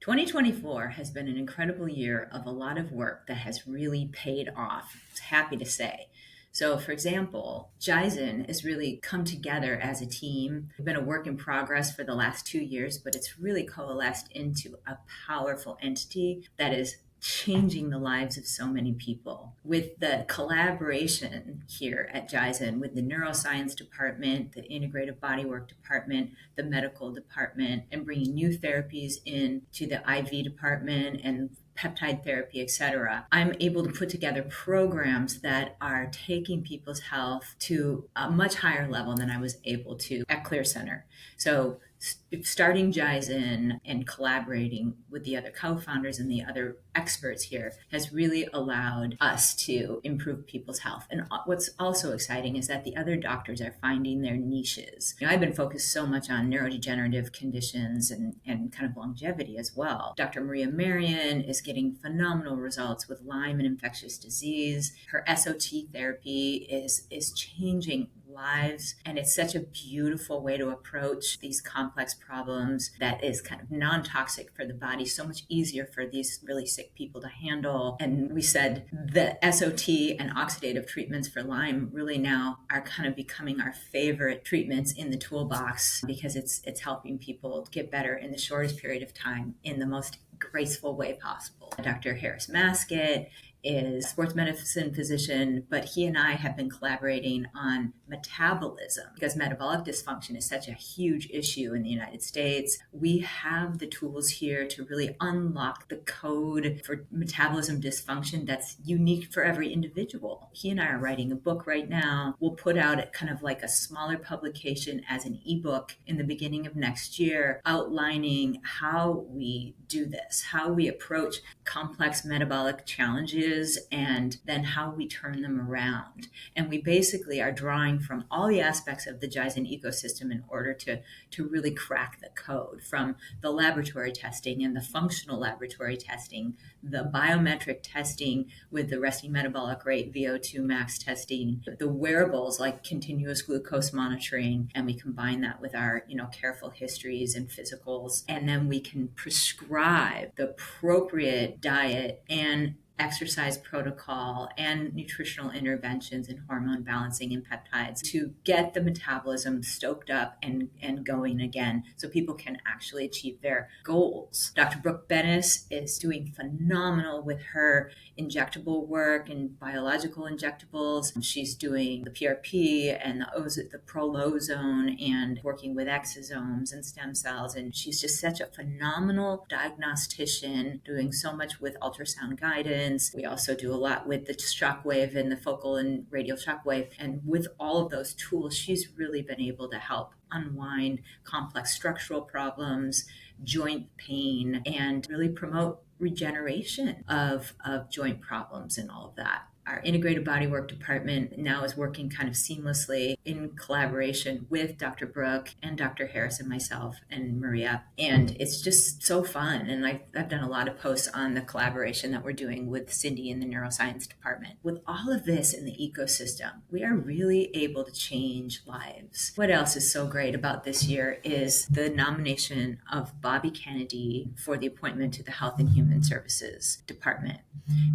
2024 has been an incredible year of a lot of work that has really paid off. Happy to say. So, for example, Jizen has really come together as a team. It's been a work in progress for the last 2 years, but it's really coalesced into a powerful entity that is changing the lives of so many people. With the collaboration here at Jizen with the neuroscience department, the integrative bodywork department, the medical department, and bringing new therapies in to the IV department and peptide therapy, etc., I'm able to put together programs that are taking people's health to a much higher level than I was able to at Clear Center. So starting Jizen and collaborating with the other co-founders and the other experts here has really allowed us to improve people's health. And what's also exciting is that the other doctors are finding their niches. I've been focused so much on neurodegenerative conditions and kind of longevity as well. Dr. Maria Marion is getting phenomenal results with Lyme and infectious disease. Her SOT therapy is changing lives, and it's such a beautiful way to approach these complex problems that is kind of non-toxic for the body, so much easier for these really sick people to handle. And we said the SOT and oxidative treatments for Lyme really now are kind of becoming our favorite treatments in the toolbox because it's helping people get better in the shortest period of time in the most graceful way possible. Dr. Harris Maskett is a sports medicine physician, but he and I have been collaborating on metabolism because metabolic dysfunction is such a huge issue in the United States. We have the tools here to really unlock the code for metabolism dysfunction that's unique for every individual. He and I are writing a book right now. We'll put out it kind of like a smaller publication as an ebook in the beginning of next year, outlining how we do this, how we approach complex metabolic challenges, and then how we turn them around. And we basically are drawing from all the aspects of the Jizen ecosystem in order to really crack the code, from the laboratory testing and the functional laboratory testing, the biometric testing with the resting metabolic rate VO2 max testing, the wearables like continuous glucose monitoring, and we combine that with our careful histories and physicals, and then we can prescribe the appropriate diet and exercise protocol and nutritional interventions and hormone balancing and peptides to get the metabolism stoked up and going again so people can actually achieve their goals. Dr. Brooke Bennis is doing phenomenal with her injectable work and biological injectables. She's doing the PRP and the prolozone and working with exosomes and stem cells. And she's just such a phenomenal diagnostician, doing so much with ultrasound guidance. We also do a lot with the shockwave and the focal and radial shockwave. And with all of those tools, she's really been able to help unwind complex structural problems, joint pain, and really promote regeneration of joint problems and all of that. Our integrated bodywork department now is working kind of seamlessly in collaboration with Dr. Brooke and Dr. Harris and myself and Maria. And it's just so fun. And I've done a lot of posts on the collaboration that we're doing with Cindy in the neuroscience department. With all of this in the ecosystem, we are really able to change lives. What else is so great about this year is the nomination of Bobby Kennedy for the appointment to the Health and Human Services Department,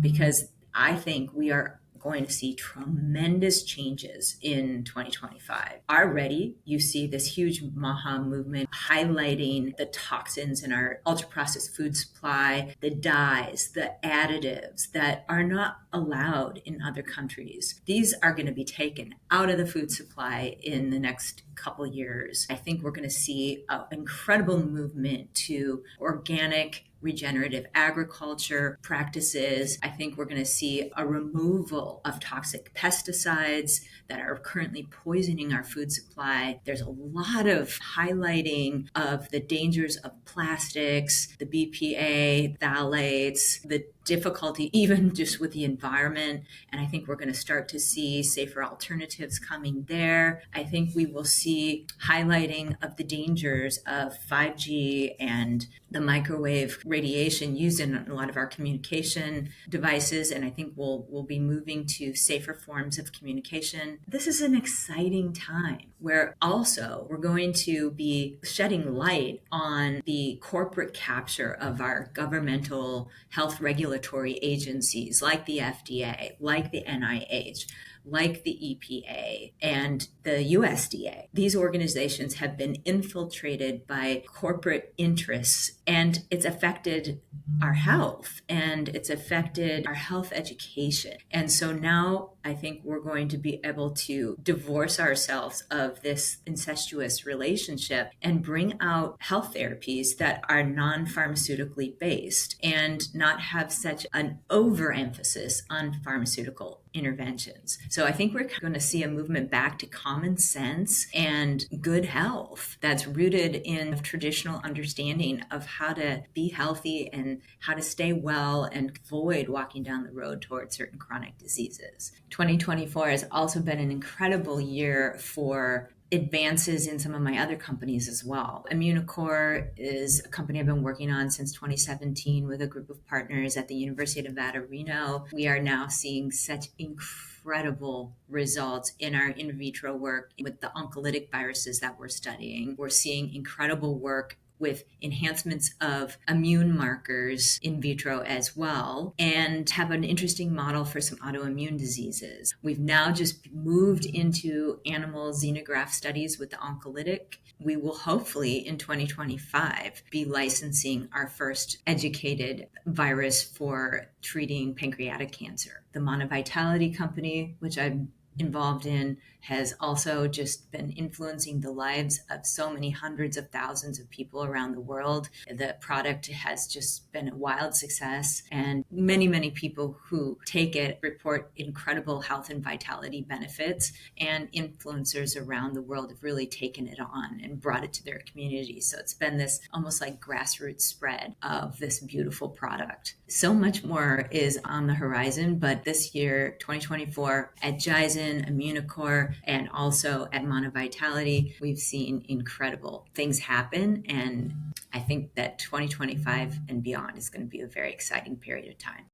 because I think we are going to see tremendous changes in 2025. Already, you see this huge MAHA movement highlighting the toxins in our ultra-processed food supply, the dyes, the additives that are not allowed in other countries. These are going to be taken out of the food supply in the next couple years. I think we're going to see an incredible movement to organic regenerative agriculture practices. I think we're going to see a removal of toxic pesticides that are currently poisoning our food supply. There's a lot of highlighting of the dangers of plastics, the BPA, phthalates, the difficulty even just with the environment. And I think we're going to start to see safer alternatives coming there. I think we will see highlighting of the dangers of 5G and the microwave radiation used in a lot of our communication devices. And I think we'll be moving to safer forms of communication. This is an exciting time where also we're going to be shedding light on the corporate capture of our governmental health regulatory agencies like the FDA, like the NIH, like the EPA and the USDA. These organizations have been infiltrated by corporate interests, and it's affected our health and it's affected our health education. And so now I think we're going to be able to divorce ourselves of this incestuous relationship and bring out health therapies that are non-pharmaceutically based and not have such an overemphasis on pharmaceutical interventions. So I think we're going to see a movement back to common sense and good health that's rooted in a traditional understanding of how to be healthy and how to stay well and avoid walking down the road towards certain chronic diseases. 2024 has also been an incredible year for advances in some of my other companies as well. Immunocore is a company I've been working on since 2017 with a group of partners at the University of Nevada, Reno. We are now seeing such incredible results in our in vitro work with the oncolytic viruses that we're studying. We're seeing incredible work with enhancements of immune markers in vitro as well, and have an interesting model for some autoimmune diseases. We've now just moved into animal xenograft studies with the oncolytic. We will hopefully in 2025 be licensing our first educated virus for treating pancreatic cancer. The Monovitality company, which I'm involved in, has also just been influencing the lives of so many hundreds of thousands of people around the world. The product has just been a wild success, and many people who take it report incredible health and vitality benefits, and influencers around the world have really taken it on and brought it to their communities. So it's been this almost like grassroots spread of this beautiful product. So much more is on the horizon, but this year, 2024, at Jizen, Immunocore, and also at Monovitality, we've seen incredible things happen. And I think that 2025 and beyond is going to be a very exciting period of time.